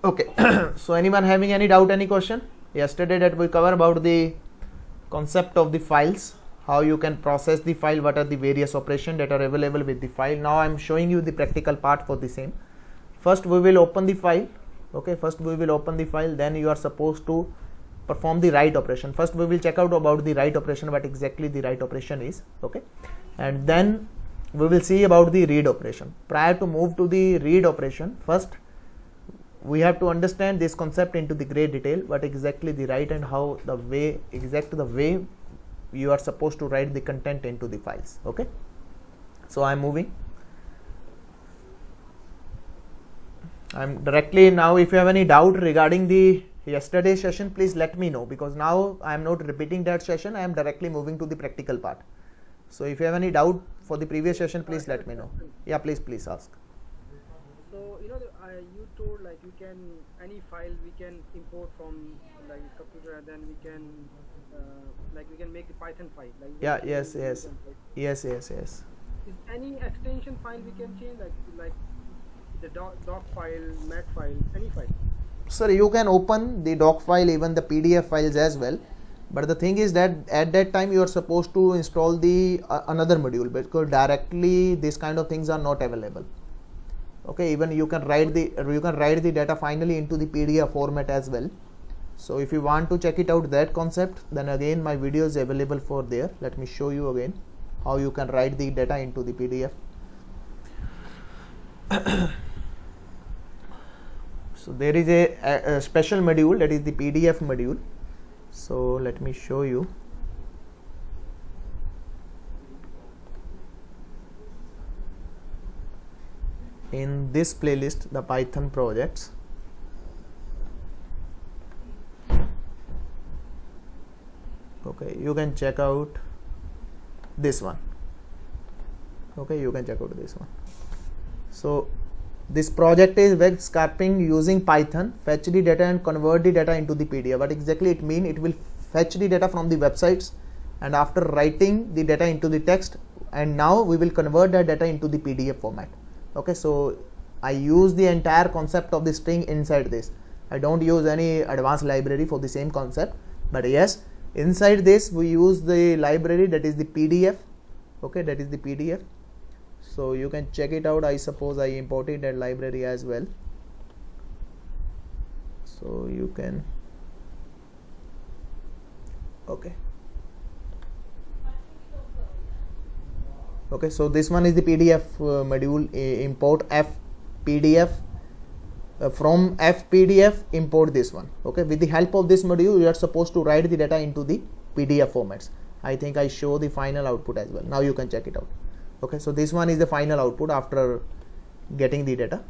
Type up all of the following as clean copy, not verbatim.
Okay. So anyone having any doubt, any question? Yesterday that we cover about the concept of the files, how you can process the file, what are the various operations that are available with the file. Now I'm showing you the practical part for the same. First we will open the file. Okay, first we will open the file, then you are supposed to perform the write operation. First we will check out about the write operation, what exactly the write operation is. Okay, and then we will see about the read operation. Prior to move to the read operation, first we have to understand this concept into the great detail, what exactly the write and how the way you are supposed to write the content into the files. Okay, so I'm moving. I'm directly now. If you have any doubt regarding the yesterday's session, please let me know, because now I am not repeating that session. I am directly moving to the practical part. So if you have any doubt for the previous session, please let me know. Yeah, please ask. So you told like we can any file we can import from like computer, and then we can we can make the Python file. Like yeah, yes. Is any extension file we can change, like the doc file, mat file, any file? Sir, you can open the doc file, even the PDF files as well. But the thing is that at that time you are supposed to install the another module, because directly these kind of things are not available. Okay, even you can write the data finally into the PDF format as well. So if you want to check it out that concept, then again my video is available for there. Let me show you again how you can write the data into the PDF. So there is a special module, that is the PDF module. So let me show you. In this playlist, the Python projects, okay, you can check out this one. Okay, you can check out this one. So this project is web scraping using Python, fetch the data and convert the data into the PDF. What exactly it means? It will fetch the data from the websites, and after writing the data into the text, and now we will convert that data into the PDF format. Okay, so I use the entire concept of the string inside this. I don't use any advanced library for the same concept, but yes, inside this we use the library, that is the PDF. Okay, that is the PDF. So you can check it out. I suppose I imported that library as well, so you can. Okay, so this one is the PDF module. Import FPDF from FPDF, import this one. Okay, with the help of this module you are supposed to write the data into the PDF formats. I think I show the final output as well. Now you can check it out. Okay, so this one is the final output after getting the data,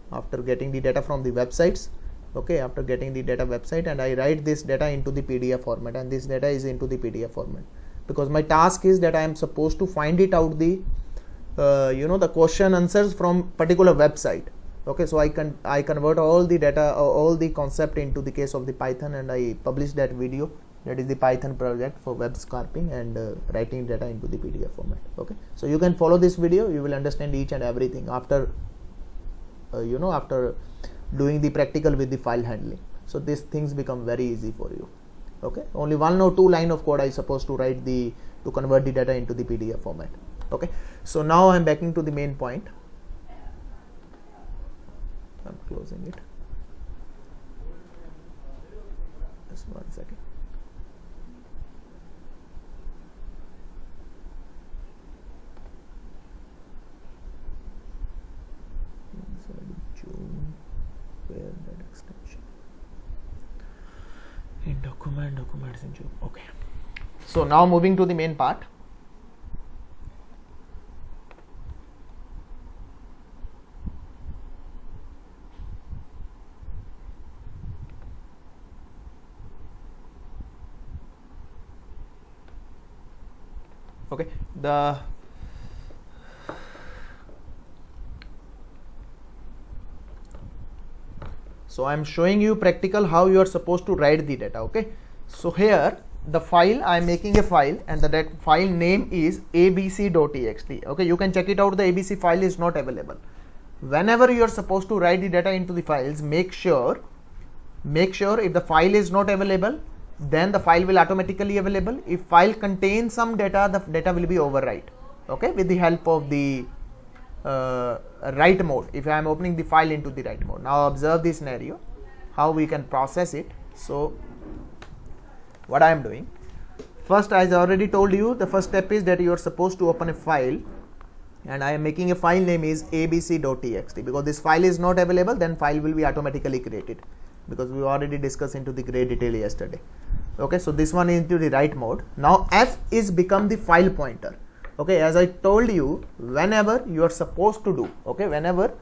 from the websites. Okay, after getting the data website, and I write this data into the PDF format, and this data is into the PDF format, because my task is that I am supposed to find it out the the question answers from particular website. Okay, so I convert all the data, all the concept into the case of the Python, and I publish that video. That is the Python project for web scraping and writing data into the PDF format. Okay, so you can follow this video. You will understand each and everything after after doing the practical with the file handling. So these things become very easy for you. Okay, only 1 or 2 line of code I supposed to write to convert the data into the PDF format. Okay, so now I'm backing to the main point. I'm closing it. Just 1 second. Where that extension in documents in June. Okay, so now moving to the main part. Okay, so I am showing you practical how you are supposed to write the data. Okay, so here the file, I am making a file, and that file name is abc.txt. okay, you can check it out. The abc file is not available. Whenever you are supposed to write the data into the files, make sure make sure if the file is not available, then the file will automatically available. If file contains some data, the data will be overwrite, okay, with the help of the write mode. If I am opening the file into the write mode, now observe this scenario, how we can process it. So what I am doing, first, as I already told you, the first step is that you are supposed to open a file, and I am making a file name is abc.txt. because this file is not available, then file will be automatically created, because we already discussed into the great detail yesterday. Okay, so this one is into the write mode. Now f is become the file pointer. Okay, as I told you, whenever you are supposed to do, okay, whenever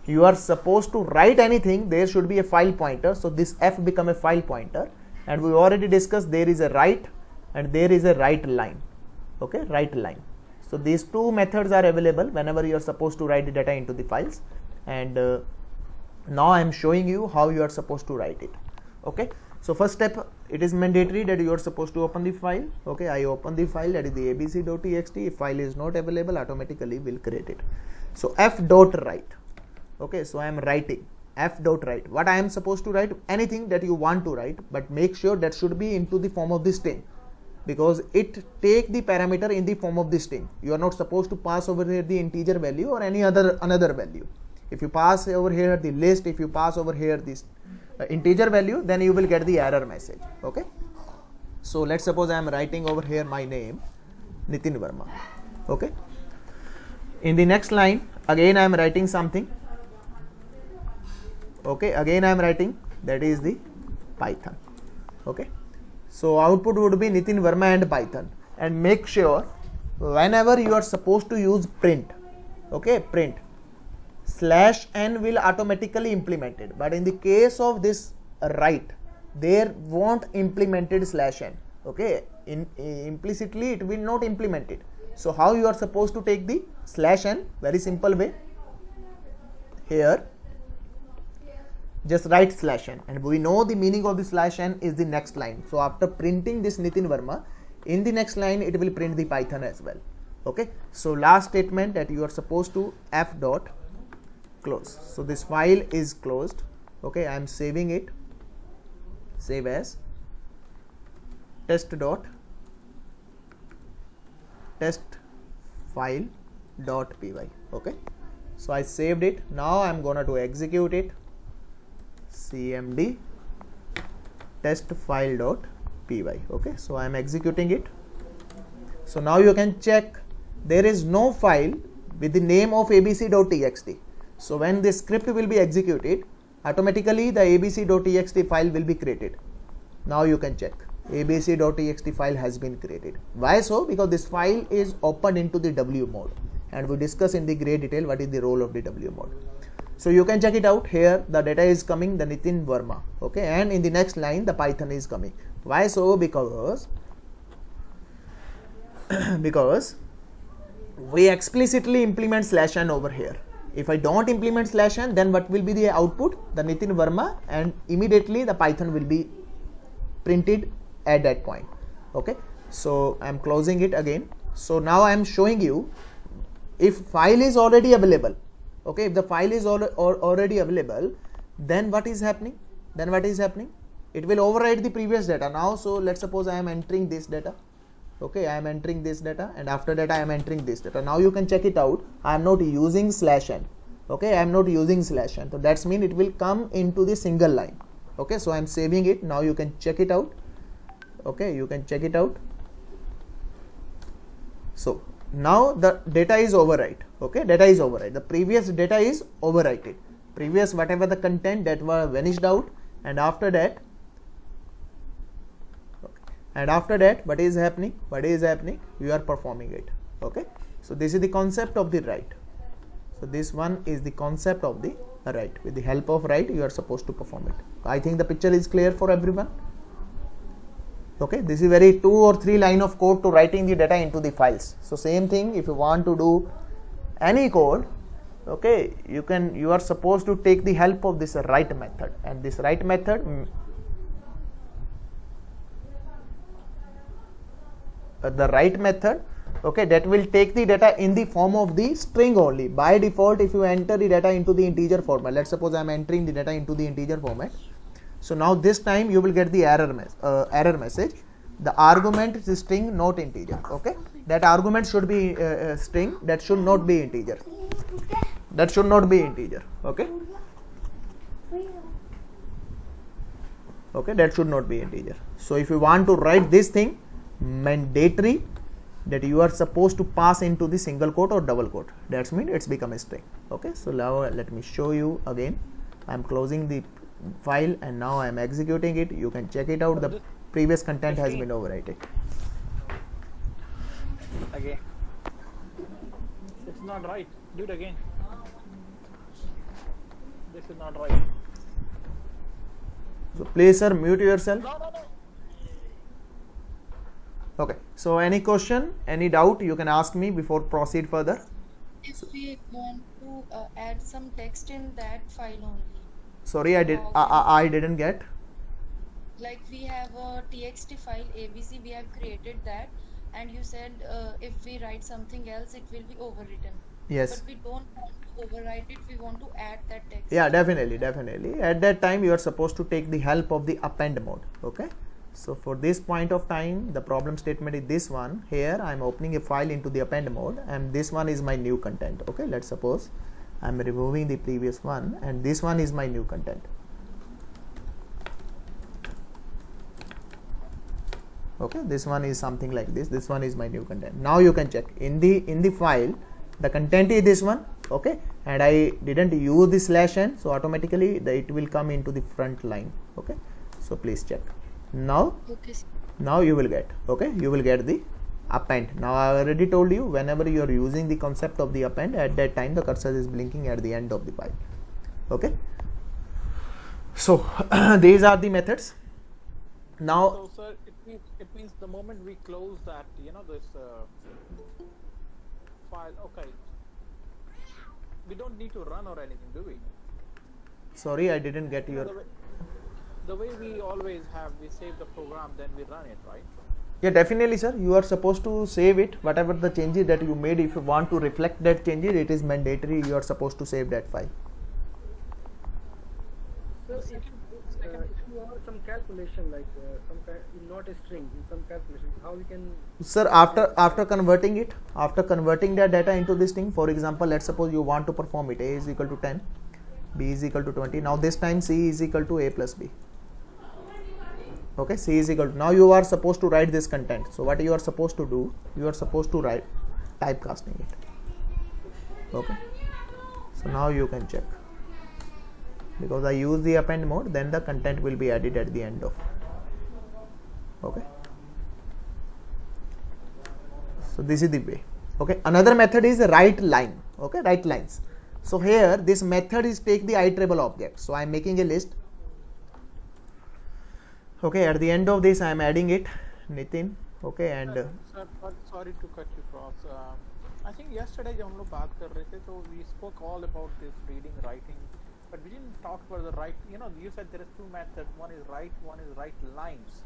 you are supposed to write anything, there should be a file pointer. So this f become a file pointer, and we already discussed there is a write and there is a write line. Okay, write line. So these two methods are available whenever you are supposed to write the data into the files, and now I am showing you how you are supposed to write it. Okay, so first step, it is mandatory that you are supposed to open the file. Okay, I open the file, that is the abc.txt. If file is not available, automatically will create it. So f.write. Okay, so I am writing f.write. What I am supposed to write? Anything that you want to write, but make sure that should be into the form of the string, because it take the parameter in the form of the string. You are not supposed to pass over here the integer value or any another value. If you pass over here the list, if you pass over here this integer value, then you will get the error message. Okay, so let's suppose I am writing over here my name Nitin Verma. Okay, in the next line again I am writing something. Okay, again I am writing, that is the Python. Okay, so output would be Nitin Verma and Python. And make sure whenever you are supposed to use print, okay, print, /n will automatically implement it, but in the case of this write, there won't implemented /n. Okay, implicitly it will not implement it. So how you are supposed to take the /n? Very simple way. Here just write /n, and we know the meaning of the /n is the next line. So after printing this Nitin Verma, in the next line it will print the Python as well. Okay, so last statement that you are supposed to f dot close. So this file is closed. Okay, I am saving it, save as test file dot py. Okay, so I saved it. Now I am gonna to execute it, cmd test file dot py. Okay, so I am executing it. So now you can check, there is no file with the name of abc.txt. So when this script will be executed, automatically the abc.txt file will be created. Now you can check, abc.txt file has been created. Why so? Because this file is opened into the W mode, and we discuss in the great detail what is the role of the W mode. So you can check it out. Here the data is coming, the Nitin Verma. Okay, and in the next line the Python is coming. Why so? Because we explicitly implement /n over here. If I don't implement /n, then what will be the output? The Nitin Verma, and immediately the Python will be printed at that point. Okay, so I am closing it again. So now I am showing you, if file is already available, okay, if the file is already available, then what is happening? It will overwrite the previous data now. So let's suppose I am entering this data. Okay, I am entering this data, and after that I am entering this data. Now you can check it out. I am not using /n. Okay, I am not using /n. So that's mean it will come into the single line. Okay, so I am saving it. Now you can check it out. Okay, you can check it out. So now the data is overwrite. Okay, data is overwrite. The previous data is overwritten. Previous whatever the content that were vanished out, and after that what is happening? You are performing it. Okay, so this is the concept of the write. So this one is the concept of the write. With the help of write, you are supposed to perform it. I think the picture is clear for everyone. Okay, this is very 2 or 3 line of code to writing the data into the files. So same thing, if you want to do any code, okay, you are supposed to take the help of this write method, and this write method okay, that will take the data in the form of the string only. By default, if you enter the data into the integer format, let's suppose I am entering the data into the integer format. So now this time you will get the error message. The argument is string, not integer. Okay, that argument should be string. That should not be integer. That should not be integer. Okay. Okay, that should not be integer. So if you want to write this thing, mandatory that you are supposed to pass into the single quote or double quote. That means it's become a string. Okay, so now let me show you again. I'm closing the file and now I'm executing it. You can check it out. The previous content has been overwritten. Again. It's not right. Do it again. This is not right. So please sir, mute yourself. No. Okay, so any question, any doubt, you can ask me before proceed further. If we want to add some text in that file only, Sorry, I didn't get. like we have a txt file abc, we have created that, and you said if we write something else it will be overwritten. Yes. But we don't want to overwrite it, we want to add that text. Yeah, definitely. At that time, you are supposed to take the help of the append mode. Okay. So for this point of time, the problem statement is this one. Here, I am opening a file into the append mode, and this one is my new content. Okay. Let's suppose I am removing the previous one, and this one is my new content. Okay. This one is something like this. This one is my new content. Now you can check in the file. The content is this one, okay, and I didn't use the /n, so automatically it will come into the front line. Okay, so please check. Now you will get, okay, you will get the append. Now I already told you, whenever you are using the concept of the append, at that time the cursor is blinking at the end of the file. Okay, so these are the methods. Now So sir, it means the moment we close that, this file, okay, we don't need to run or anything, do we? sorry, I didn't get your. The way we always have, we save the program, then we run it, right? Yeah, definitely, sir. You are supposed to save it. Whatever the changes that you made, if you want to reflect that changes, it is mandatory. You are supposed to save that file. So if you have some calculation, like some kind, not a string, in some calculation, how we can? Sir, after converting it, after converting that data into this thing, for example, let's suppose you want to perform it. A is equal to 10, B is equal to 20. Now this time C is equal to A plus B. Okay, C is equal to, now you are supposed to write this content. So what you are supposed to do, you are supposed to write typecasting it. Okay, so now you can check, because I use the append mode, then the content will be added at the end of. Okay, so this is the way. Okay, another method is write line. Okay, write lines. So here this method is take the iterable object. So I am making a list. Okay, at the end of this I am adding it, Nitin. Okay, and Sir, sorry to cut you across. I think yesterday जब हम लोग बात कर रहे थे, तो we spoke all about this reading, writing, but we didn't talk about the write. You said there is two methods. One is write, one is write lines.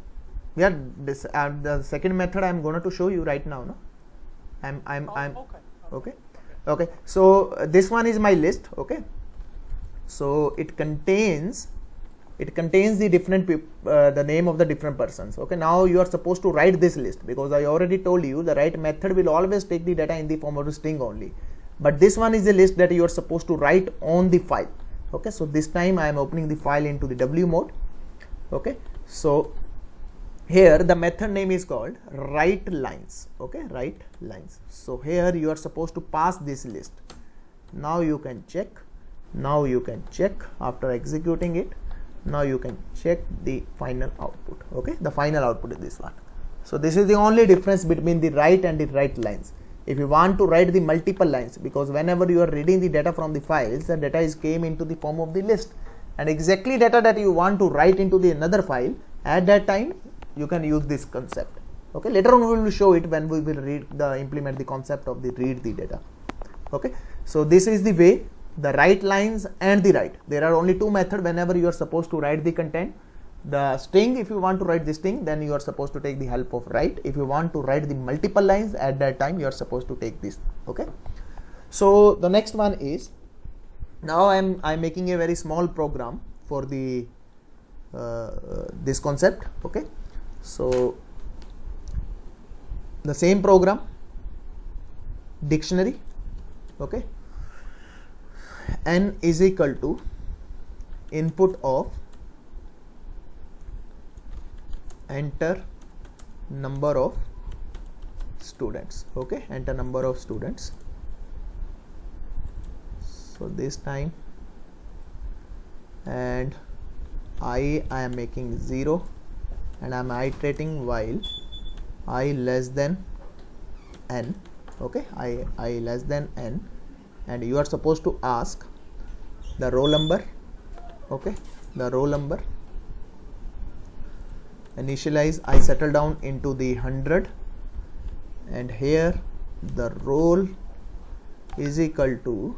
yeah, this the second method I am going to show you right now. No, I'm okay. So this one is my list. Okay, so it contains the different the name of the different persons. Okay, now you are supposed to write this list, because I already told you the write method will always take the data in the form of a string only, but this one is the list that you are supposed to write on the file. Okay, so this time I am opening the file into the W mode. Okay, so here the method name is called write lines. Okay, write lines. So here you are supposed to pass this list. Now you can check. After executing it, now you can check the final output. Okay, the final output is this one. So this is the only difference between the write and the write lines. If you want to write the multiple lines, because whenever you are reading the data from the files, the data is came into the form of the list, and exactly data that you want to write into the another file, at that time you can use this concept. Okay, later on we will show it when we will implement the concept of the read the data. Okay, so this is the way, the write lines and the write. There are only two methods whenever you are supposed to write the content. The string, if you want to write the string, then you are supposed to take the help of write. If you want to write the multiple lines, at that time you are supposed to take this. Okay, so the next one is, now I'm making a very small program for the this concept. Okay, so the same program, dictionary. Okay, n is equal to input of enter number of students. Okay, enter number of students. So this time, and I am making 0, and I am iterating while I less than n. Okay, I less than n, and you are supposed to ask the roll number. Okay, the roll number. Initialize, I settle down into the 100, and here the roll is equal to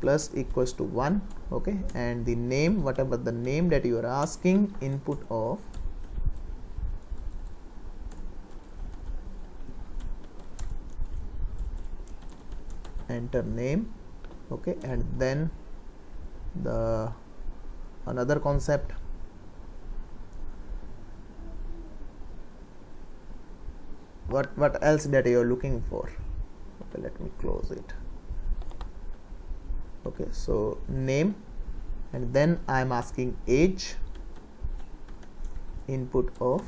plus equals to 1. Okay, and the name, whatever the name that you are asking, input of enter name. Okay, and then the another concept, what else that you are looking for. Okay, let me close it. Okay, so name, and then I am asking age, input of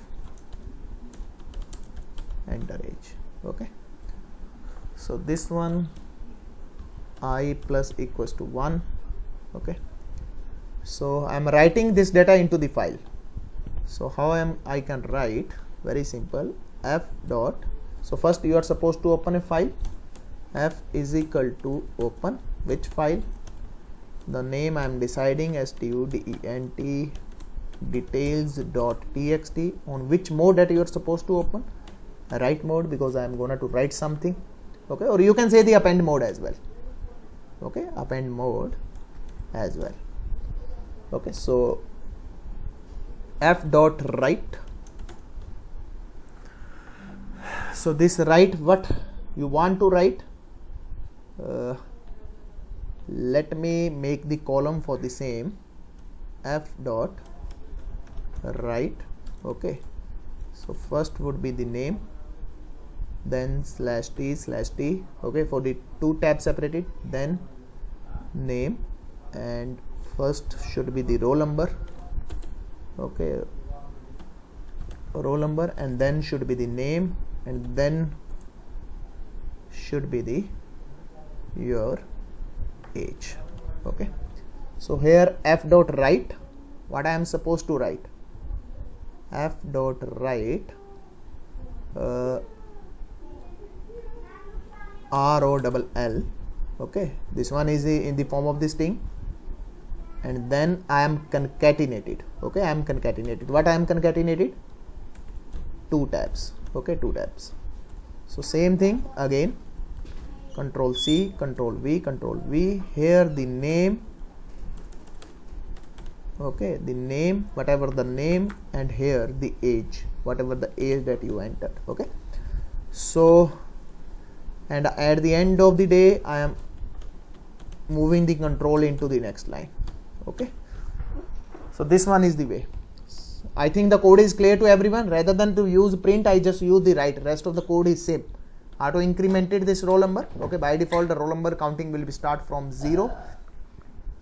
enter age. Okay, so this one I plus equals to 1. Okay, so I am writing this data into the file. So how I can write? Very simple. F dot, so first you are supposed to open a file. F is equal to open which file? The name I am deciding student details.txt. On which mode that you are supposed to open? Write mode, because I am gonna to write something. Okay, or you can say the append mode as well. Okay, append mode as well. Okay, so f dot write. So this write, what you want to write? Let me make the column for the same. F dot write. Okay, so first would be the name, then /t/t. Okay, for the two tabs separated, then name, and first should be the roll number. Okay, roll number, and then should be the name, and then should be the your age. Okay, so here f dot write, what I am supposed to write? F dot write ROLL. Okay, this one is in the form of this string, and then I am concatenated. Okay, I am concatenated. What I am concatenated? Two tabs. Okay, two tabs. So same thing again. Control C, Control V, Control V. Here the name. Okay, the name, whatever the name, and here the age, whatever the age that you entered. Okay, so, and at the end of the day, I am moving the control into the next line. Okay, so this one is the way. I think the code is clear to everyone. Rather than to use print, I just use the write. Rest of the code is same. Auto incremented this roll number. Okay, by default the roll number counting will be start from 0,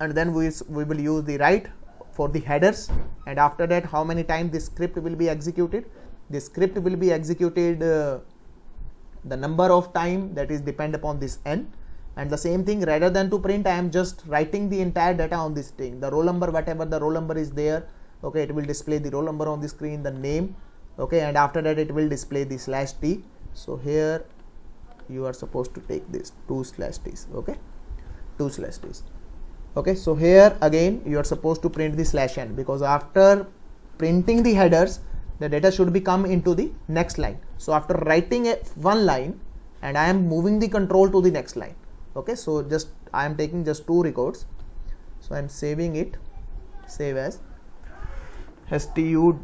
and then we will use the write for the headers, and after that how many times this script will be executed? This script will be executed the number of time that is depend upon this n, and the same thing, rather than to print, I am just writing the entire data on this string. The roll number, whatever the roll number is there, okay, it will display the roll number on the screen, the name, okay, and after that it will display the /t. So here you are supposed to take this 2/t's. Okay, 2/t's. Okay, so here again you are supposed to print the /n, because after printing the headers, the data should be come into the next line. So after writing one line, and I am moving the control to the next line. Okay, so just I am taking just two records, so I am saving it, save as student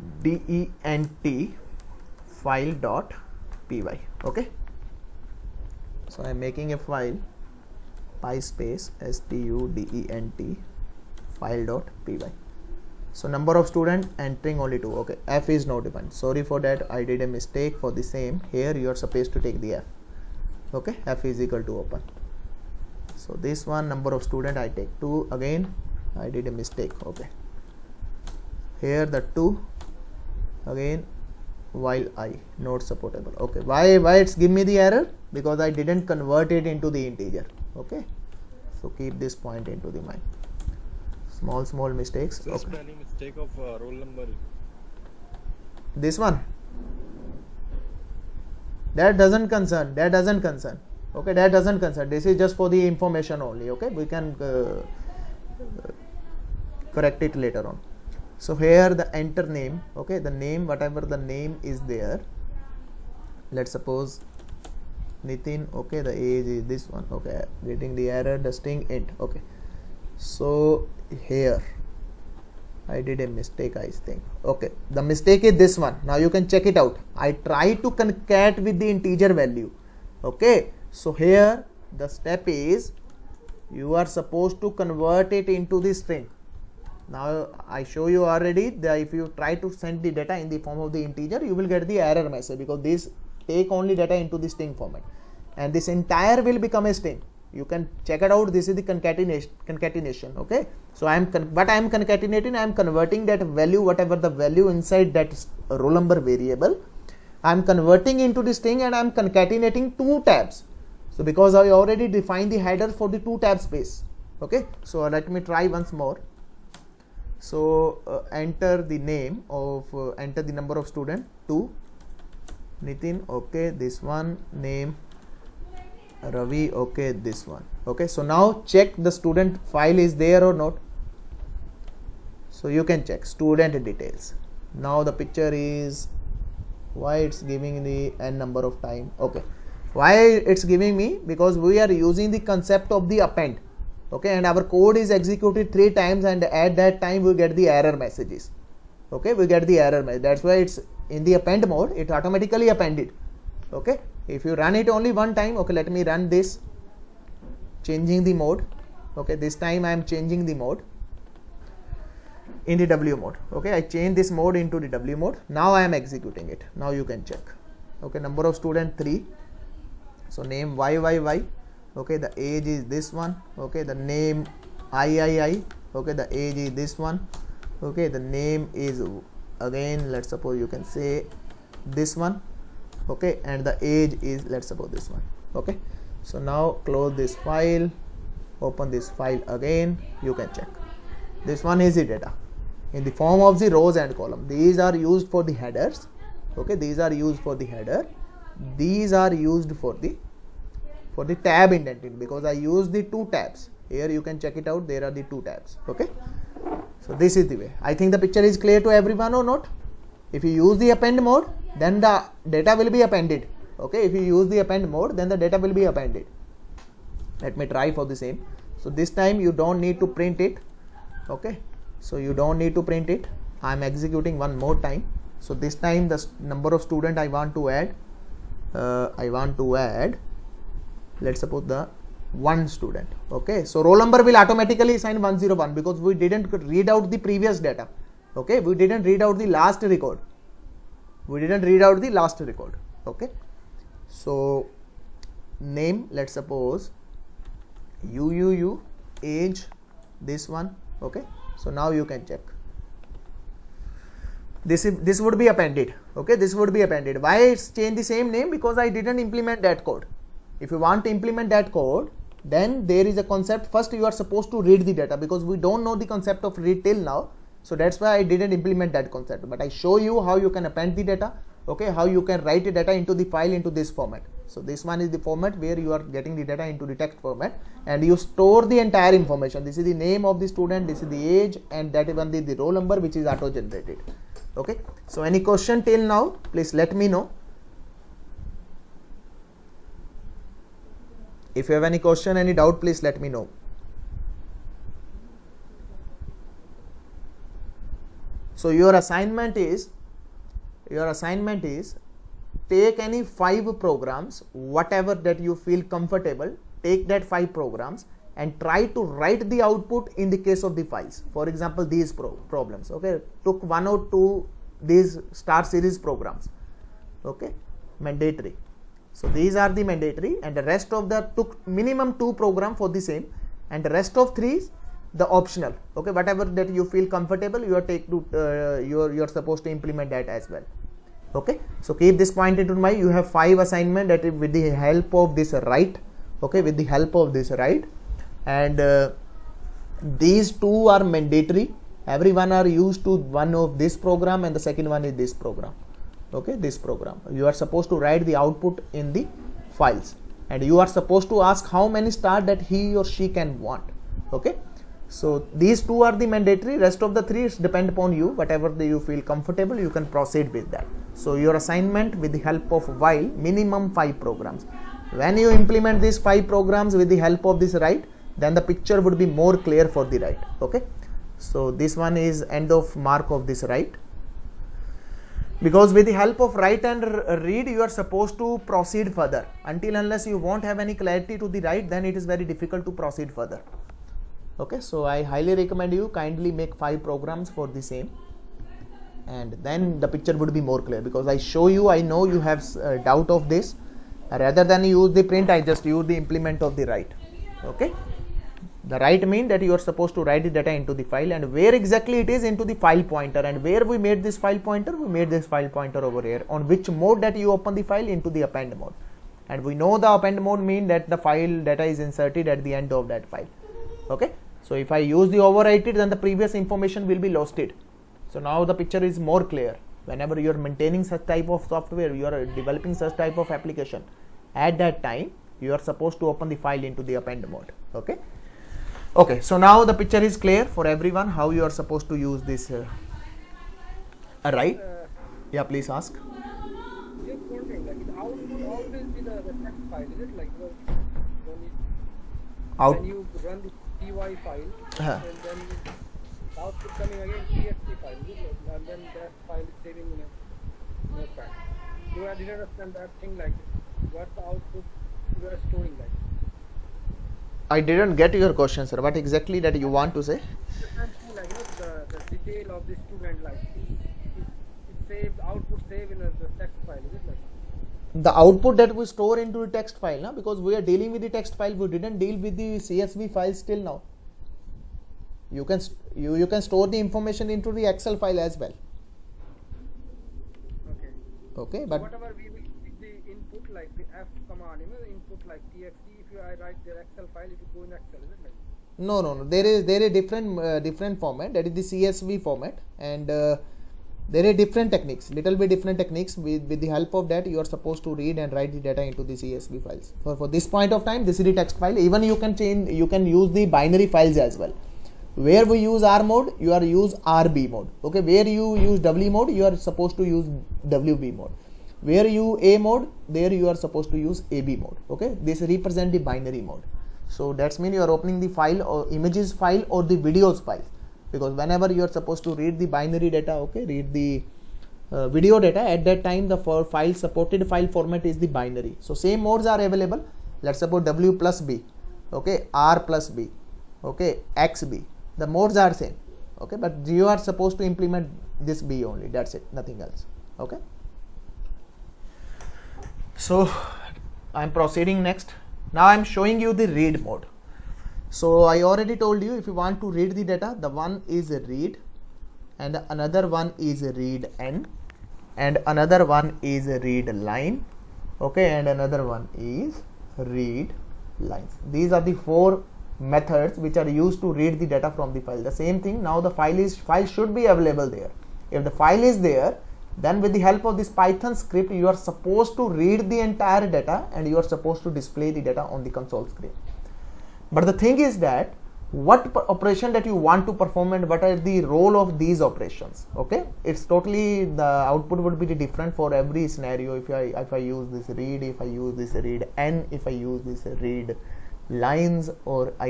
file.py. okay, so I am making a file py space student file.py. So number of student entering only 2. Okay, F is not defined. Sorry for that, I did a mistake. For the same, here you are supposed to take the F. Okay, F is equal to open. So this one, number of student, I take 2. Again I did a mistake. Okay, here the 2 again, while I not supportable. Okay, why it's give me the error? Because I didn't convert it into the integer. Okay, so keep this point into the mind. Small mistakes. Just Okay, any mistake of roll number. this one, that doesn't concern. Okay, that doesn't concern. This is just for the information only. Okay, we can correct it later on. So here the enter name. Okay, the name, whatever the name is there, let's suppose Nitin. Okay, the age is this one. Okay, getting the error, the string int. Okay, so here I did a mistake, I think. Okay, the mistake is this one. Now you can check it out. I try to concat with the integer value. Okay, so here the step is you are supposed to convert it into the string. Now I show you already that if you try to send the data in the form of the integer, you will get the error message, because this take only data into the string format, and this entire will become a string. You can check it out. This is the concatenation. Okay, so I am concatenating. I am converting that value, whatever the value inside that roll number variable, I am converting into the string, and I am concatenating 2 tabs. So because I already defined the header for the 2 tab space. Okay, so let me try once more. So enter the name of enter the number of student 2, Nitin. Okay, this one, name Ravi. Okay, this one. Okay, so now check the student file is there or not. So you can check student details. Now the picture is, why it's giving the n number of time. Okay, why it's giving me? Because we are using the concept of the append. Okay, and our code is executed 3 times, and at that time we get the error messages. Okay, we get the error message. That's why it's in the append mode. It automatically appended. Okay, if you run it only one time. Okay, let me run this, changing the mode. Okay, this time I am changing the mode in the W mode. Okay, I change this mode into the W mode. Now I am executing it. Now you can check. Okay, number of student 3. So name YYY. Okay, the age is this one. Okay, the name III. Okay, the age is this one. Okay, the name is, again, let's suppose you can say this one. Okay, and the age is, let's suppose, this one. Okay, so now close this file, open this file again. You can check. This one is the data in the form of the rows and column. These are used for the headers. Okay, these are used for the header. These are used for the tab indenting, because I use the 2 tabs. Here you can check it out. There are the 2 tabs. Okay, so this is the way. I think the picture is clear to everyone or not? If you use the append mode, then the data will be appended. Okay, if you use the append mode, then the data will be appended. Let me try for the same. So this time you don't need to print it. Okay, so you don't need to print it. I am executing one more time. So this time the number of student I want to add, let's suppose the 1 student. Okay, so roll number will automatically assign 101, because we didn't read out the previous data. Okay, we didn't read out the last record. Okay, so name, let's suppose UUU, age, this one. Okay, so now you can check. This would be appended. Okay, this would be appended. Why it's changed the same name? Because I didn't implement that code. If you want to implement that code, then there is a concept. First you are supposed to read the data, because we don't know the concept of read till now. So that's why I didn't implement that concept, but I show you how you can append the data. Okay, how you can write the data into the file into this format. So this one is the format where you are getting the data into the text format, and you store the entire information. This is the name of the student, this is the age, and that one is the roll number, which is auto generated. Okay, so any question till now, please let me know. If you have any question, any doubt, please let me know. So your assignment is take any 5 programs, whatever that you feel comfortable. Take that 5 programs, and try to write the output in the case of the files. For example, these problems, okay, took 1 or 2 these star series programs, okay, mandatory. So these are the mandatory, and the rest of the took minimum 2 program for the same, and the rest of 3 the optional, okay, whatever that you feel comfortable, you are you're supposed to implement that as well. Okay, so keep this point into mind. You have 5 assignment that with the help of this write, okay, with the help of this write, and these 2 are mandatory. Everyone are used to one of this program, and the second one is this program, okay, this program. You are supposed to write the output in the files, and you are supposed to ask how many star that he or she can want, okay. So these 2 are the mandatory, rest of the 3 depend upon you, whatever you feel comfortable, you can proceed with that. So your assignment with the help of while, minimum 5 programs. When you implement these 5 programs with the help of this write, then the picture would be more clear for the write, okay. So this one is end of mark of this write, because with the help of write and read, you are supposed to proceed further. Until unless you won't have any clarity to the write, then it is very difficult to proceed further. Okay, so I highly recommend you kindly make 5 programs for the same, and then the picture would be more clear, because I show you, I know you have doubt of this. Rather than use the print, I just use the implement of the write. Okay, the write mean that you are supposed to write the data into the file, and where exactly it is into the file pointer, and where we made this file pointer, we made this file pointer over here. On which mode that you open the file, into the append mode, and we know the append mode mean that the file data is inserted at the end of that file. Okay, so if I use the overwrite it, then the previous information will be lost it. So now the picture is more clear. Whenever you are maintaining such type of software, you are developing such type of application, at that time you are supposed to open the file into the append mode. Okay, okay, so now the picture is clear for everyone how you are supposed to use this write. Yeah, please ask. Just wondering, like, the output always be the text file, is it? Like, when you run the py file, and then the output coming again txt file, is it? And then that file is saving in a notepad. So I didn't understand that thing, like, what the output you are storing, like. I didn't get your question, sir. What exactly that you want to say? Like, the detail of the student, like, it's saved, output saved in the text file, is it? Like, the output that we store into the text file, na? Because we are dealing with the text file, we didn't deal with the CSV files till now. You can you can store the information into the Excel file as well. okay. Okay, So but whatever we will give the input, like the F command, you know, the input like txt. If I write the Excel file, it will go in Excel, is it? Like, no. There is different format, that is the CSV format, and there are different techniques, little bit different techniques. With the help of that, you are supposed to read and write the data into the CSV files. For this point of time, this is the text file. Even you can change, you can use the binary files as well. Where we use R mode, you are use RB mode. Okay, where you use W mode, you are supposed to use WB mode. Where you A mode, there you are supposed to use AB mode. Okay, this represent the binary mode. So that's mean you are opening the file or images file or the videos file, because whenever you are supposed to read the binary data, okay, read the video data, at that time the file supported file format is the binary. So same modes are available. Let's suppose W plus B, okay, R plus B, okay, XB. The modes are same, okay, but you are supposed to implement this B only. That's it, nothing else. Okay. So I'm proceeding next. Now I'm showing you the read mode. So I already told you, if you want to read the data, the one is read, and another one is read n, and another one is read line, okay, and another one is read lines. These are the 4 methods which are used to read the data from the file. The same thing, now the file should be available there. If the file is there, then with the help of this Python script, you are supposed to read the entire data, and you are supposed to display the data on the console screen. But the thing is that what operation that you want to perform and what are the role of these operations. Okay, it's totally, the output would be different for every scenario. If I use this read, if I use this read n, if I use this read lines, or I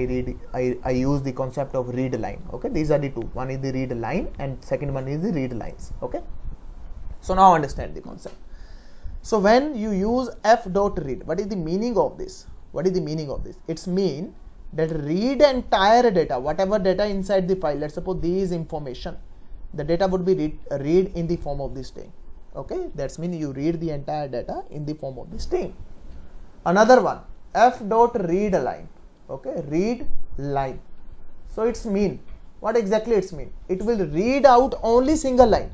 use the concept of read line. Okay, these are the 2. One is the read line and second one is the read lines. Okay, so now understand the concept. So when you use f.read, what is the meaning of this? What is the meaning of this? It's mean that read entire data, whatever data inside the file. Let's suppose these information, the data would be read in the form of the string. Okay, that's mean you read the entire data in the form of the string. Another one, f dot read line. Okay, read line. So it's mean, what exactly it's mean? It will read out only single line.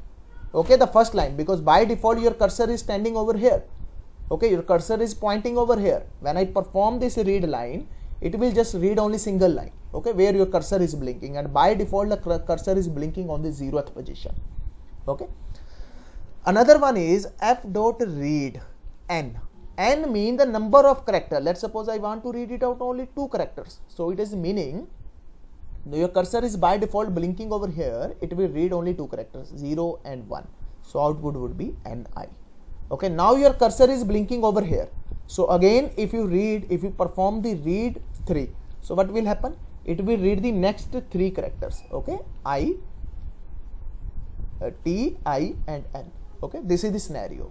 Okay, the first line, because by default your cursor is standing over here. Okay, your cursor is pointing over here. When I perform this read line, it will just read only single line. Okay, where your cursor is blinking, and by default the cursor is blinking on the 0th position. Okay. Another one is f dot read n. N mean the number of character. Let's suppose I want to read it out only 2 characters. So it is meaning your cursor is by default blinking over here. It will read only 2 characters, 0 and 1. So output would be ni. Okay, now your cursor is blinking over here. So again, if you perform the read 3, so what will happen? It will read the next 3 characters. Okay, I, T, I and N. Okay, this is the scenario.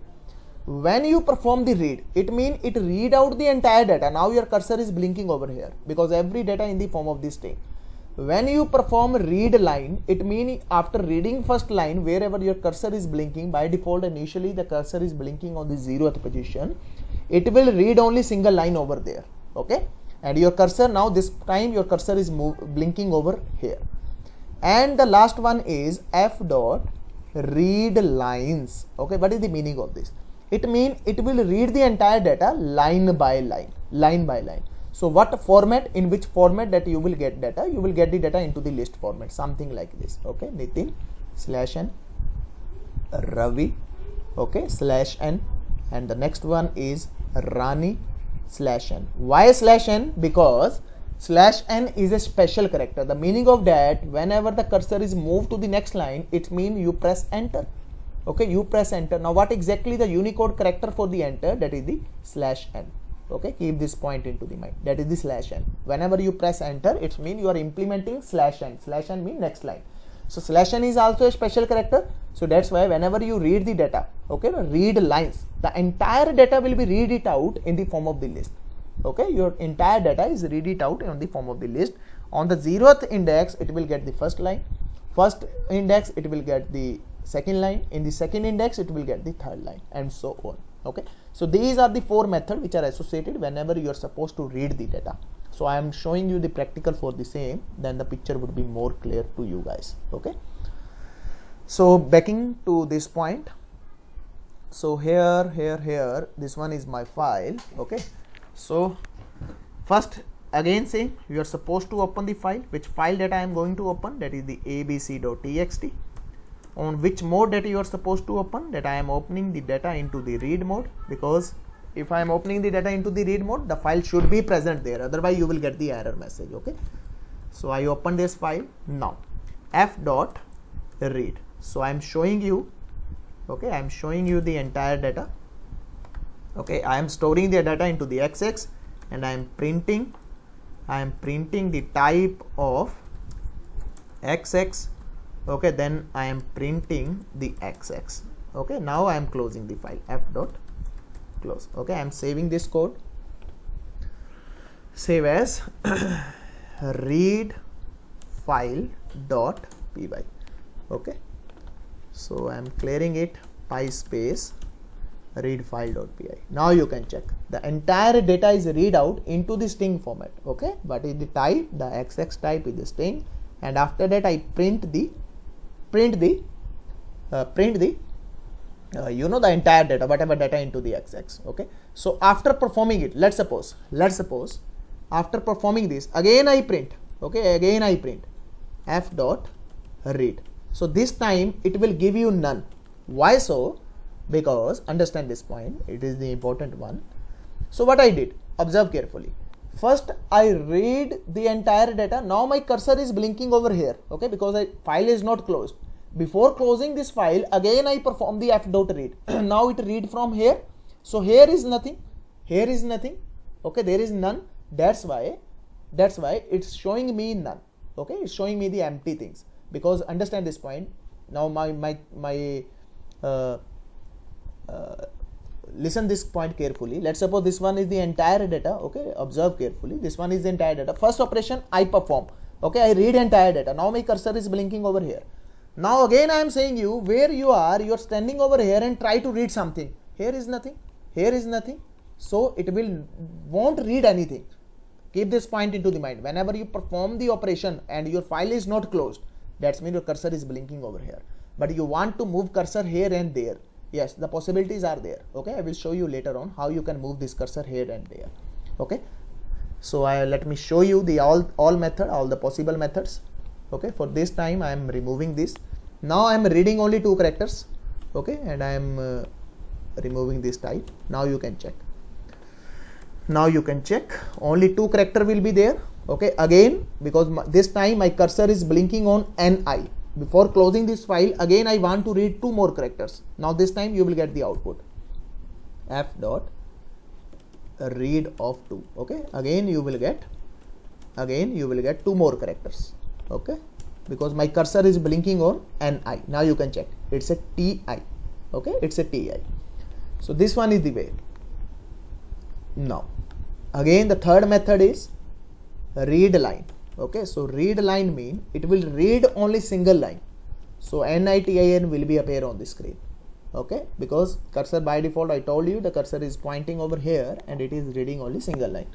When you perform the read, it means it read out the entire data. Now your cursor is blinking over here because every data in the form of this string. When you perform read line, it means after reading first line, wherever your cursor is blinking, by default initially the cursor is blinking on the 0th position, it will read only single line over there. Okay, and your cursor, now this time your cursor is blinking over here. And the last one is f dot read lines. Okay, what is the meaning of this? It means it will read the entire data line by line, line by line. So what format, in which format that you will get data? You will get the data into the list format, something like this. Okay, Nitin /n, Ravi, okay, /n, and the next one is Rani /n. Why /n? Because /n is a special character. The meaning of that, whenever the cursor is moved to the next line, it means you press enter. Okay, you press enter. Now what exactly the Unicode character for the enter? That is the /n. Okay, keep this point into the mind. That is the /n. Whenever you press enter, it means you are implementing /n. /n means next line. So /n is also a special character. So that's why whenever you read the data, okay, read lines, the entire data will be read it out in the form of the list. Okay, your entire data is read it out in the form of the list. On the 0th index, it will get the first line. First index, it will get the second line. In the second index, it will get the third line, and so on. Okay, so these are the 4 methods which are associated whenever you are supposed to read the data. So I am showing you the practical for the same, then the picture would be more clear to you guys. Okay, so backing to this point, so here this one is my file. Okay, so first again say you are supposed to open the file. Which file that I am going to open? That is the abc.txt. On which mode that you are supposed to open? That I am opening the data into the read mode, because if I am opening the data into the read mode, the file should be present there, otherwise you will get the error message. Okay, so I open this file. Now f dot read. So I am showing you, okay, I am showing you the entire data. Okay, I am storing the data into the XX, and I am printing the type of XX. Okay, then I am printing the XX. Okay, now I am closing the file, f dot close. Okay, I am saving this code, save as read file dot py. Okay, so I am clearing it, py space read file dot py. Now you can check the entire data is read out into the string format. Okay, what is the type? The XX type is the string, and after that I print the the entire data, whatever data into the XX. Okay, so after performing it, let's suppose after performing this, again I print. Okay, again I print f dot read. So this time it will give you none. Why so? Because understand this point, it is the important one. So what I did, observe carefully. First I read the entire data. Now my cursor is blinking over here. Okay, because the file is not closed. Before closing this file, again I perform the f dot read. Now it read from here. So here is nothing. Here is nothing. Okay, there is none. That's why it's showing me none. Okay, it's showing me the empty things. Because understand this point. Now my listen this point carefully. Let's suppose this one is the entire data. Okay, observe carefully. This one is the entire data. First operation I perform. Okay, I read entire data. Now my cursor is blinking over here. Now again I am saying you where you are standing over here and try to read something. Here is nothing. Here is nothing. So it won't read anything. Keep this point into the mind. Whenever you perform the operation and your file is not closed, that means your cursor is blinking over here. But you want to move cursor here and there. Yes, the possibilities are there. Okay, I will show you later on how you can move this cursor here and there. Okay, so let me show you the all method, all the possible methods. Okay, for this time I am removing this. Now I am reading only 2 characters. Okay, and I am removing this type. Now you can check. Now you can check. Only 2 character will be there. Okay, again because this time my cursor is blinking on NI. Before closing this file, again I want to read 2 more characters. Now this time you will get the output. F dot read of 2. Okay, again you will get 2 more characters. Okay, because my cursor is blinking on NI. Now you can check. It's a TI. Okay, it's a TI. So this one is the way. Now again the third method is read line. Okay, so read line mean it will read only single line. So NITIN will be appear on the screen. Okay, because cursor by default I told you the cursor is pointing over here and it is reading only single line.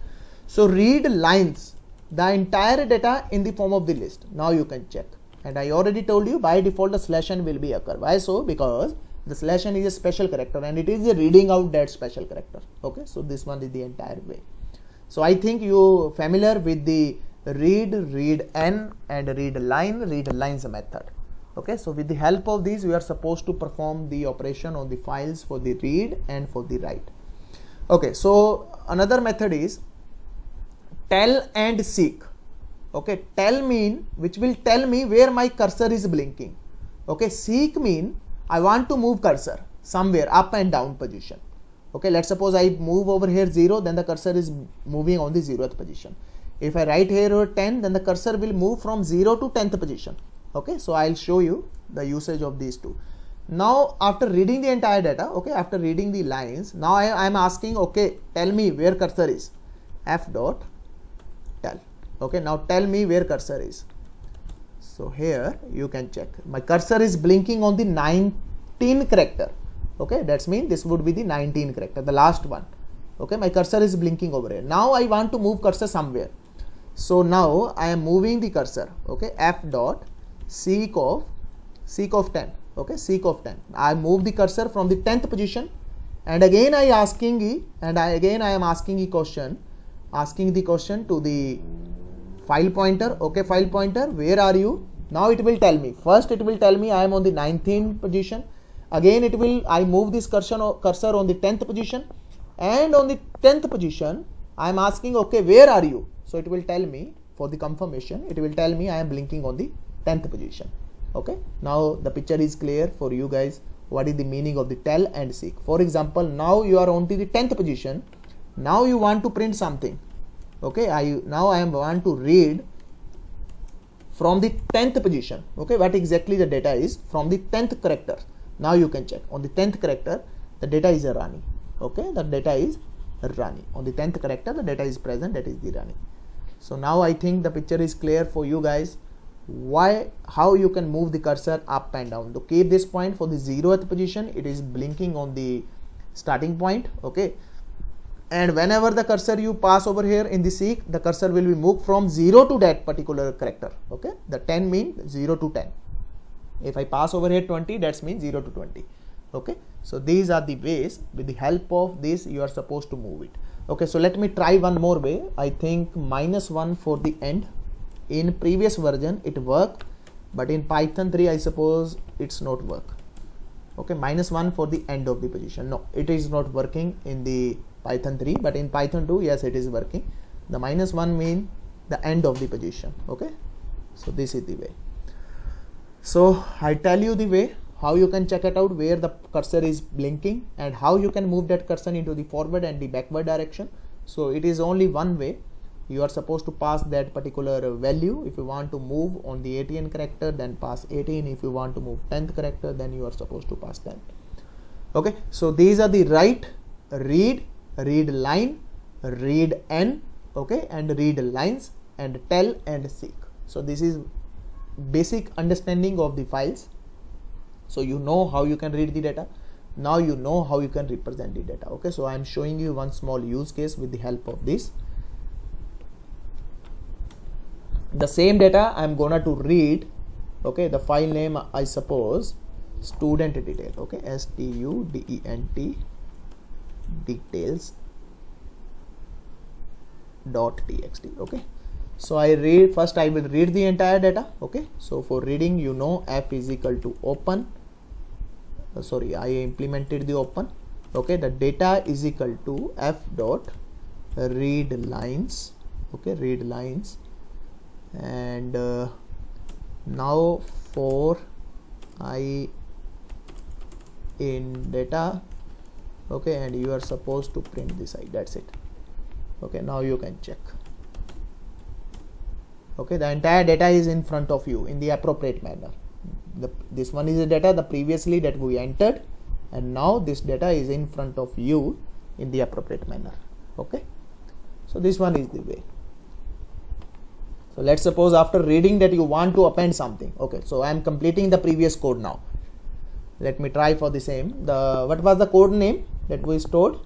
So read lines, the entire data in the form of the list. Now you can check. And I already told you by default the /n will be occur. Why so? Because the /n is a special character and it is reading out that special character. Okay, so this one is the entire way. So I think you familiar with the read n and read lines method. Okay, so with the help of these we are supposed to perform the operation on the files for the read and for the write. Okay, so another method is tell and seek. Okay, tell mean which will tell me where my cursor is blinking. Okay, seek mean I want to move cursor somewhere up and down position. Okay, let's suppose I move over here 0, then the cursor is moving on the 0th position. If I write here 10, then the cursor will move from 0 to 10th position. Okay, so I'll show you the usage of these two. Now after reading the entire data, okay, after reading the lines, now I am asking, okay, tell me where cursor is. F dot tell. Okay, now tell me where cursor is. So here you can check. My cursor is blinking on the 19 character. Okay, that's mean this would be the 19 character, the last one. Okay, my cursor is blinking over here. Now I want to move cursor somewhere. So now I am moving the cursor. Okay, F dot seek of 10. Okay, seek of 10. I move the cursor from the 10th position, and again I am asking the question to the file pointer. Okay, file pointer, where are you? Now it will tell me. First it will tell me I am on the 19th position. Again I move this cursor on the 10th position, and on the 10th position I am asking, okay, where are you? So it will tell me, for the confirmation, it will tell me I am blinking on the 10th position. Okay, now the picture is clear for you guys what is the meaning of the tell and seek. For example, now you are on to the 10th position. Now you want to print something. Okay, I want to read from the 10th position. Okay, what exactly the data is from the 10th character. Now you can check on the 10th character the data is a Rani. Okay, the data is Rani. On the 10th character the data is present, that is the Rani. So now I think the picture is clear for you guys how you can move the cursor up and down. To keep this point, for the 0th position it is blinking on the starting point. Okay, and whenever the cursor you pass over here in the seek, the cursor will be moved from 0 to that particular character. Okay, the 10 means 0 to 10. If I pass over here 20, that means 0 to 20. Okay, so these are the ways. With the help of this you are supposed to move it. Okay, so let me try one more way. I think -1 for the end. In previous version it worked, but in Python 3 I suppose it's not work. Okay, -1 for the end of the position. No, it is not working in the Python 3, but in Python 2 yes it is working. The -1 mean the end of the position. Okay, so this is the way. So I tell you the way how you can check it out where the cursor is blinking and how you can move that cursor into the forward and the backward direction. So it is only one way. You are supposed to pass that particular value. If you want to move on the 18 character, then pass 18. If you want to move 10th character, then you are supposed to pass 10. Okay, so these are the write read, read line, read n, okay, and read lines, and tell and seek. So this is basic understanding of the files. So you know how you can read the data. Now you know how you can represent the data. Okay, so I am showing you one small use case with the help of this. The same data I am gonna to read. Okay, the file name I suppose student detail. Okay, student details .txt. Okay, so I read first. I will read the entire data. Okay, so for reading, you know, f is equal to open. Sorry, I implemented the open. Okay, the data is equal to f dot read lines. Okay, read lines, and now for I in data. Okay, and you are supposed to print this side. That's it. Okay, now you can check. Okay, the entire data is in front of you in the appropriate manner. This one is the data the previously that we entered, and now this data is in front of you in the appropriate manner. Okay, so this one is the way. So let's suppose after reading that you want to append something. Okay, so I am completing the previous code now. Let me try for the same. What was the code name that we stored?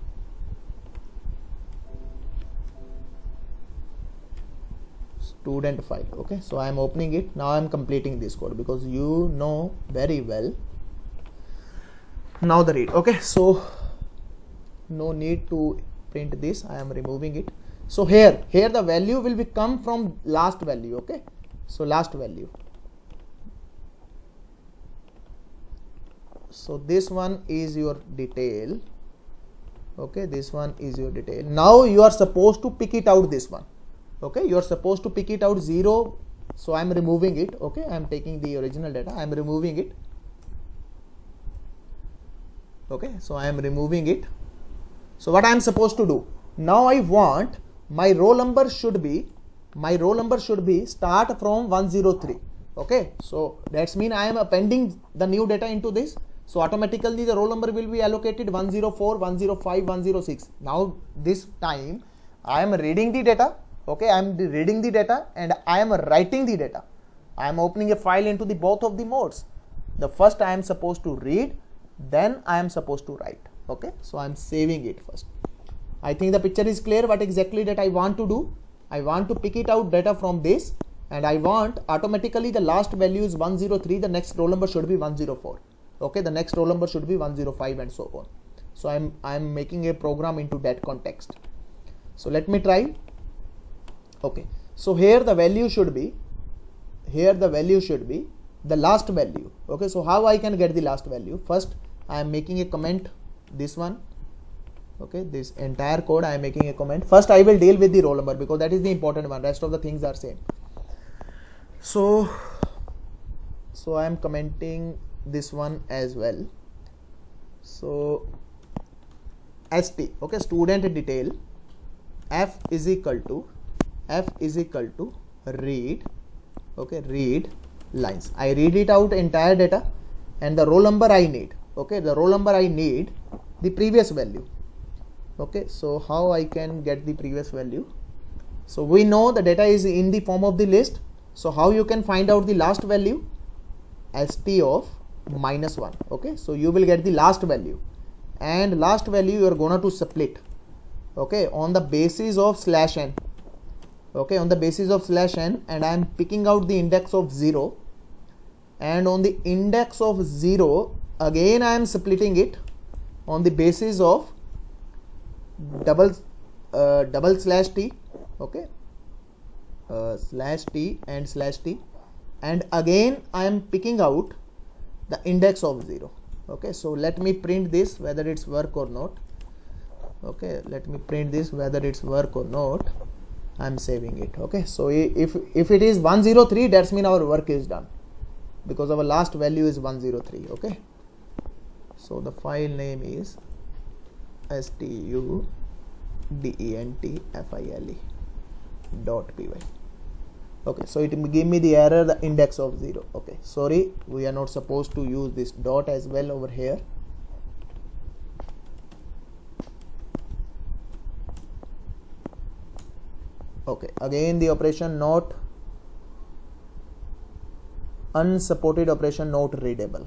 Student file. Okay, so I am opening it now. I am completing this code because you know very well. Now the read. Okay, so no need to print this. I am removing it. So here the value will be come from last value. Okay, so last value. So this one is your detail. Okay, this one is your detail. Now you are supposed to pick it out, this one. Okay, you are supposed to pick it out 0. So I am removing it. Okay, I am taking the original data. I am removing it. Okay, so I am removing it. So what I am supposed to do now, I want my roll number should be start from 103. Okay, so that's mean I am appending the new data into this. So automatically the roll number will be allocated 104, 105, 106. Now this time I am reading the data. Okay, I am reading the data and I am writing the data. I am opening a file into the both of the modes. The first I am supposed to read, then I am supposed to write. Okay, so I am saving it first. I think the picture is clear what exactly that I want to do. I want to pick it out data from this, and I want automatically the last value is 103. The next roll number should be 104. Okay, the next roll number should be 105 and so on. So I am making a program into that context. So let me try. Okay, so here the value should be the last value. Okay, so how I can get the last value? First I am making a comment, this one. Okay, this entire code I am making a comment. First I will deal with the roll number because that is the important one. Rest of the things are same. So I am commenting this one as well. So st, okay, student detail, f is equal to read. Okay, read lines. I read it out entire data, and the roll number I need. Okay, the roll number I need the previous value. Okay, so how I can get the previous value? So we know the data is in the form of the list. So how you can find out the last value? st of -1. Okay, so you will get the last value, and last value you are gonna to split. Okay, on the basis of /n. Okay, on the basis of /n, and I am picking out the index of 0, and on the index of 0 again I am splitting it on the basis of double /t. Okay, /t and /t, and again I am picking out the index of 0. Okay, so let me print this whether it's work or not. Okay, let me print this whether it's work or not. I am saving it. Okay, so if it is 103, that's mean our work is done because our last value is 103. Okay, so the file name is studentfile.py. Okay, so it will give me the error, the index of 0. Okay, sorry, we are not supposed to use this dot as well over here. Okay, again the operation not unsupported operation not readable.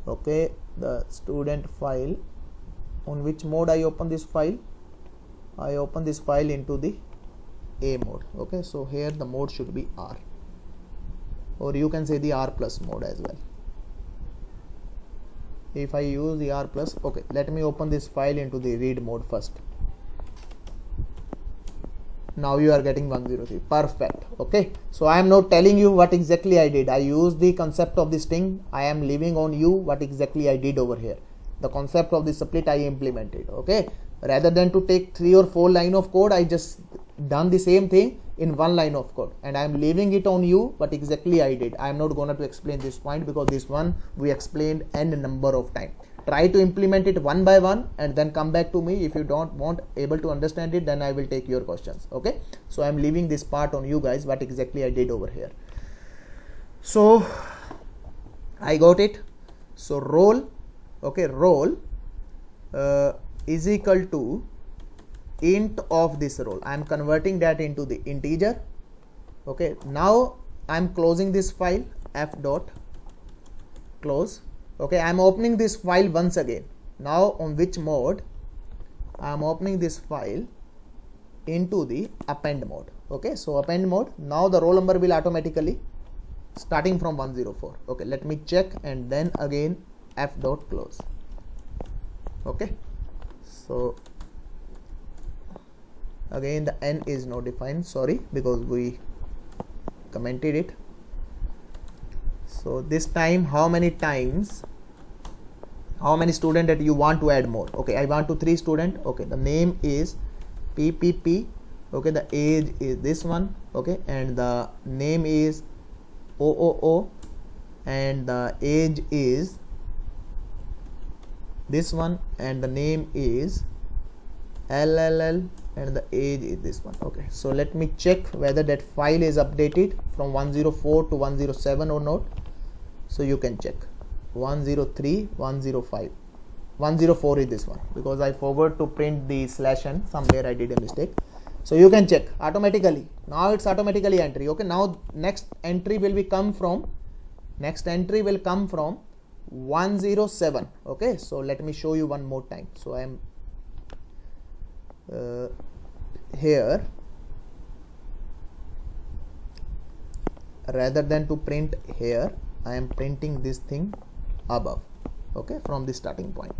Okay, the student file, on which mode I open this file? I open this file into the A mode. Okay, so here the mode should be R, or you can say the R plus mode as well. If I use the R plus, okay, let me open this file into the read mode first. Now you are getting 103. Perfect. Okay, so I am not telling you what exactly I did. I used the concept of the string. I am leaving on you what exactly I did over here. The concept of the split I implemented. Okay, rather than to take 3 or 4 line of code, I just done the same thing in 1 line of code, and I am leaving it on you what exactly I did. I am not gonna to explain this point because this one we explained n number of time. Try to implement it one by one and then come back to me. If you don't want able to understand it, then I will take your questions. Okay, so I am leaving this part on you guys what exactly I did over here. So I got it. So roll, okay, roll is equal to int of this roll. I am converting that into the integer. Okay, now I am closing this file, f dot close. Okay, I am opening this file once again. Now on which mode? I am opening this file into the append mode. Okay, so append mode. Now the roll number will automatically starting from 104. Okay, let me check and then again f dot close. Okay, so again the n is not defined, sorry, because we commented it. So this time how many times, how many student that you want to add more? Okay, I want to 3 student. Okay, the name is PPP. Okay, the age is this one. Okay, and the name is OOO and the age is this one, and the name is LLL and the age is this one. Okay, so let me check whether that file is updated from 104 to 107 or not. So you can check 103, 105, 104 is this one, because I forgot to print the /n, somewhere I did a mistake. So you can check automatically. Now it's automatically entry. Okay, now next entry will come from 107. Okay, so let me show you one more time. So I am here, rather than to print here, I am printing this thing above. Okay, from the starting point.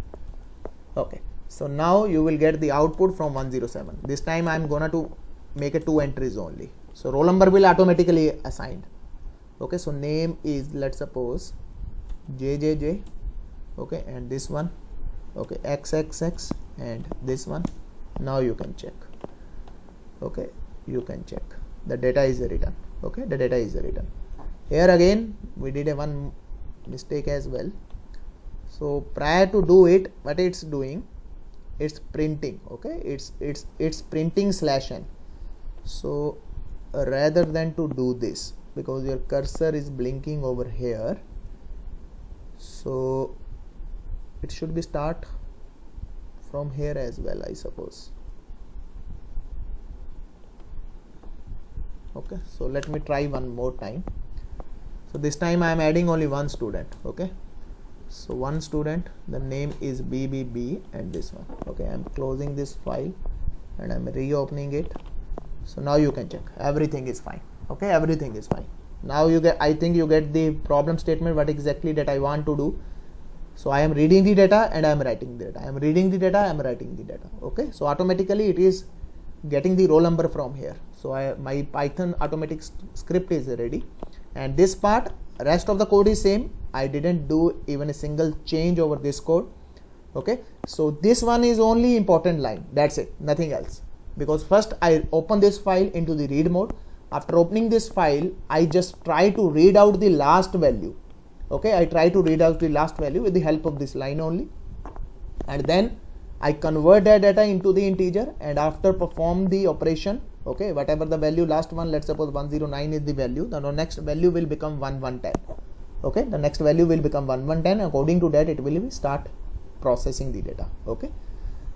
Okay, so now you will get the output from 107. This time I am gonna to make a 2 entries only. So roll number will automatically assigned. Okay, so name is, let's suppose, JJJ. Okay, and this one, okay, XXX and this one. Now you can check. Okay, you can check the data is written. Okay, the data is written. Here again we did a one mistake as well. So prior to do it, what it's doing, it's printing. Okay, it's printing /n. So rather than to do this, because your cursor is blinking over here, so it should be start from here as well, I suppose. Okay, so let me try one more time. So this time I am adding only 1 student. Okay, so 1 student, the name is BBB and this one. Okay, I am closing this file and I am reopening it. So now you can check everything is fine. Okay, everything is fine. Now you get, I think you get the problem statement what exactly that I want to do. So I am reading the data and I am writing the data. I am reading the data, I am writing the data. Okay, so automatically it is getting the roll number from here. So my Python automatic script is ready, and this part, rest of the code is same. I didn't do even a single change over this code. Okay, so this one is only important line, that's it, nothing else. Because first I open this file into the read mode. After opening this file, I just try to read out the last value. Okay, I try to read out the last value with the help of this line only, and then I convert that data into the integer, and after perform the operation, okay, whatever the value last one, let's suppose 109 is the value, the next value will become 1110. Okay, the next value will become 1110. According to that, it will start processing the data. Okay,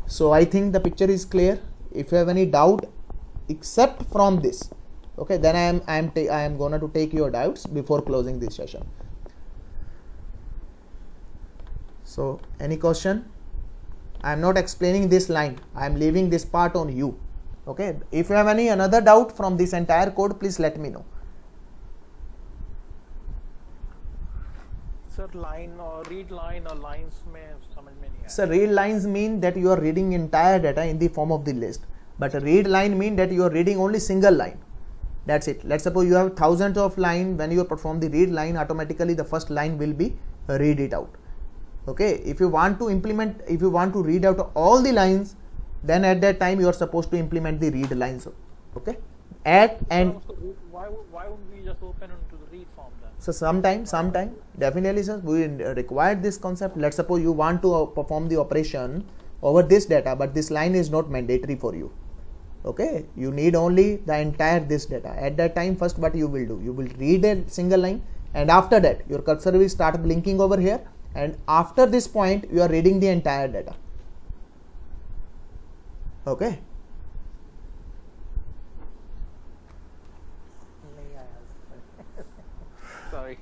so I think the picture is clear. If you have any doubt, except from this. Okay, then I am gonna to take your doubts before closing this session. So any question? I am not explaining this line, I am leaving this part on you. Okay, if you have any another doubt from this entire code, please let me know. Sir, line or read line or lines में समझ में नहीं आया. So read lines mean that you are reading entire data in the form of the list, but a read line mean that you are reading only single line. That's it. Let's suppose you have thousands of line. When you perform the read line, automatically the first line will be read it out. Okay, if you want to implement, if you want to read out all the lines, then at that time you are supposed to implement the read lines. Okay, and why wouldn't we just open into the read form then? so sometime definitely, sir, we require this concept. Let's suppose you want to perform the operation over this data, but this line is not mandatory for you. Okay, you need only the entire this data. At that time, first what you will do, you will read a single line, and after that your cursor will start blinking over here, and after this point you are reading the entire data. Okay, नहीं आया. Sorry.